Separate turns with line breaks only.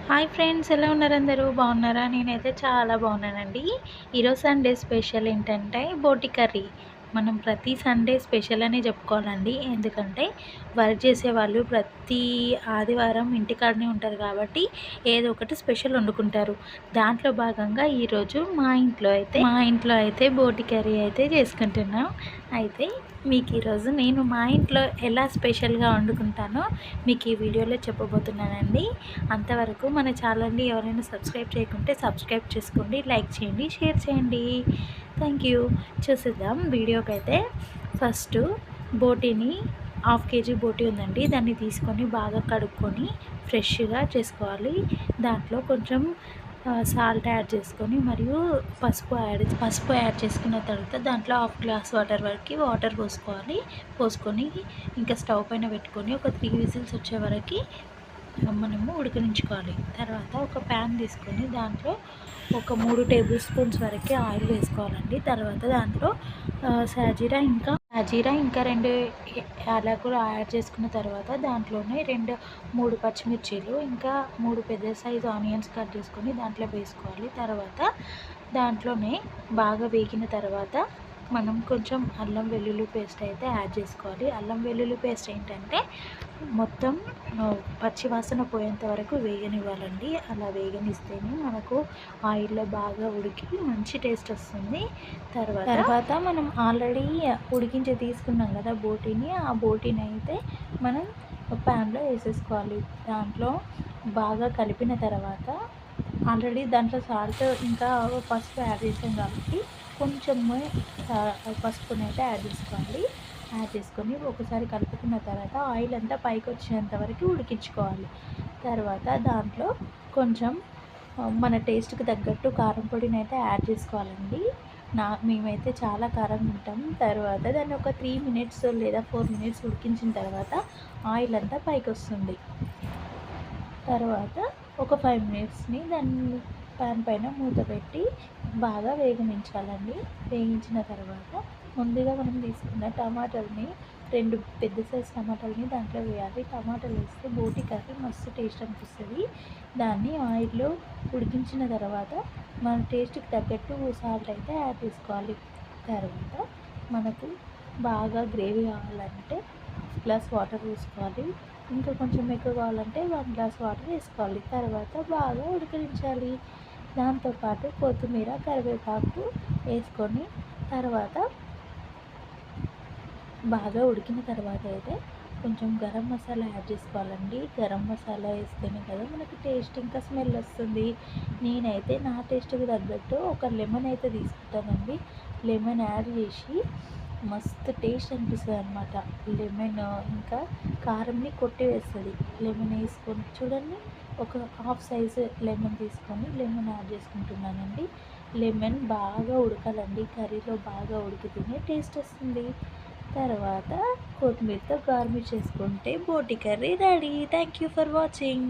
Hi friends, ఎలా ఉన్నారు? అందరూ బాగున్నారా? నేనైతే చాలా బాగున్నానండి. ఈరోజు సండే స్పెషల్ ఏంటంటే బోటి కర్రీ. మనం ప్రతి సండే స్పెషల్ అనే చెప్పుకోవాలండి. ఎందుకంటే వర్క్ చేసేవాళ్ళు ప్రతి ఆదివారం ఇంటికాడనే ఉంటారు కాబట్టి ఏదో ఒకటి స్పెషల్ వండుకుంటారు. దాంట్లో భాగంగా ఈరోజు మా ఇంట్లో అయితే బోటి కర్రీ అయితే చేసుకుంటున్నాం. అయితే మీకు ఈరోజు నేను మా ఇంట్లో ఎలా స్పెషల్గా వండుకుంటానో మీకు ఈ వీడియోలో చెప్పబోతున్నానండి. అంతవరకు మన ఛానల్ని ఎవరైనా సబ్స్క్రైబ్ చేయకుంటే సబ్స్క్రైబ్ చేసుకోండి, లైక్ చేయండి, షేర్ చేయండి. Thank you. చూసేద్దాం వీడియోకి. అయితే ఫస్ట్ బోటీని హాఫ్ కేజీ బోటీ ఉందండి, దాన్ని తీసుకొని బాగా కడుక్కొని ఫ్రెష్గా చేసుకోవాలి. దాంట్లో కొంచెం సాల్ట్ యాడ్ చేసుకొని మరియు పసుపు యాడ్ చేసుకున్న తర్వాత దాంట్లో హాఫ్ గ్లాస్ వాటర్ వరకు వాటర్ పోసుకొని ఇంకా స్టవ్ పైన పెట్టుకొని ఒక 3 విజిల్స్ వచ్చే వరకు మనము ఉడికించుకోవాలి. తర్వాత ఒక ప్యాన్ తీసుకొని దాంట్లో ఒక 3 టేబుల్ స్పూన్స్ వరకు ఆయిల్ వేసుకోవాలండి. తర్వాత దాంట్లో సాజీరా ఇంకా 2 యాలకులు యాడ్ చేసుకున్న తర్వాత దాంట్లోనే 3 పచ్చిమిర్చీలు ఇంకా 3 పెద్ద సైజు ఆనియన్స్ కట్ చేసుకొని దాంట్లో వేసుకోవాలి. తర్వాత దాంట్లోనే బాగా వేగిన తర్వాత మనం కొంచెం అల్లం వెల్లుల్లి పేస్ట్ అయితే యాడ్ చేసుకోవాలి. అల్లం వెల్లుల్లి పేస్ట్ ఏంటంటే మొత్తం పచ్చి వాసన పోయేంత వరకు వేగనివ్వాలండి. అలా వేగనిస్తేనే మనకు ఆయిల్లో బాగా ఉడికి మంచి టేస్ట్ వస్తుంది. తర్వాత మనం ఆల్రెడీ ఉడికించి తీసుకున్నాం కదా బోటీని, ఆ బోటీని అయితే మనం ప్యాన్లో వేసేసుకోవాలి. దాంట్లో బాగా కలిపిన తర్వాత ఆల్రెడీ దాంట్లో సాల్ట్ ఇంకా పసుపు యాడ్ చేసాం కాబట్టి కొంచెం పసుపునైతే యాడ్ చేసుకోవాలి. యాడ్ చేసుకొని ఒకసారి కలుపుకున్న తర్వాత ఆయిల్ అంతా పైకి వచ్చేంత వరకు ఉడికించుకోవాలి. తర్వాత దాంట్లో కొంచెం మన టేస్ట్కి తగ్గట్టు కారం పొడిని అయితే యాడ్ చేసుకోవాలండి. మేమైతే చాలా కారం తింటాం. తర్వాత దాన్ని ఒక 3 మినిట్స్ లేదా 4 మినిట్స్ ఉడికించిన తర్వాత ఆయిల్ అంతా పైకి వస్తుంది. తర్వాత ఒక 5 మినిట్స్ని దాన్ని ప్యాన్ పైన మూత పెట్టి బాగా వేగనించాలండి. వేగించిన తర్వాత ముందుగా మనం తీసుకున్న టమాటాలని 2 పెద్ద సైజు టమాటాలని దాంట్లో వేయాలి. టమాటాలు వేస్తే బోటి కర్రీ మస్తు టేస్ట్ అనిపిస్తుంది. దాన్ని ఆయిల్లో ఉడికించిన తర్వాత మన టేస్ట్కి తగ్గట్టు సాల్ట్ అయితే యాడ్ చేసుకోవాలి. తర్వాత మనకు బాగా గ్రేవీ కావాలంటే గ్లాస్ వాటర్ వేసుకోవాలి. ఇంకా కొంచెం ఎక్కువ కావాలంటే 1 గ్లాస్ వాటర్ వేసుకోవాలి. తర్వాత బాగా ఉడికించాలి. దాంతోపాటు కొత్తిమీర, కరివేపాకు వేసుకొని తర్వాత బాగా ఉడికిన తర్వాత అయితే కొంచెం గరం మసాలా యాడ్ చేసుకోవాలండి. గరం మసాలా వేస్తేనే కదా మనకి టేస్ట్ ఇంకా స్మెల్ వస్తుంది. నేనైతే నా టేస్ట్కి తగ్గట్టు ఒక లెమన్ అయితే తీసుకుంటానండి. లెమన్ యాడ్ చేసి మస్తు టేస్ట్ అనిపిస్తుంది అనమాట. లెమన్ ఇంకా కారంని కొట్టివేస్తుంది. లెమన్ వేసుకొని చూడండి, ఒక హాఫ్ సైజు లెమన్ తీసుకొని లెమన్ యాడ్ చేసుకుంటున్నానండి. లెమన్ బాగా ఉడకాలండి. కర్రీలో బాగా ఉడికితేనే టేస్ట్ వస్తుంది. తర్వాత కొత్తిమీరతో గార్నిష్ చేసుకుంటే బోటి curry ready. Thank you for watching.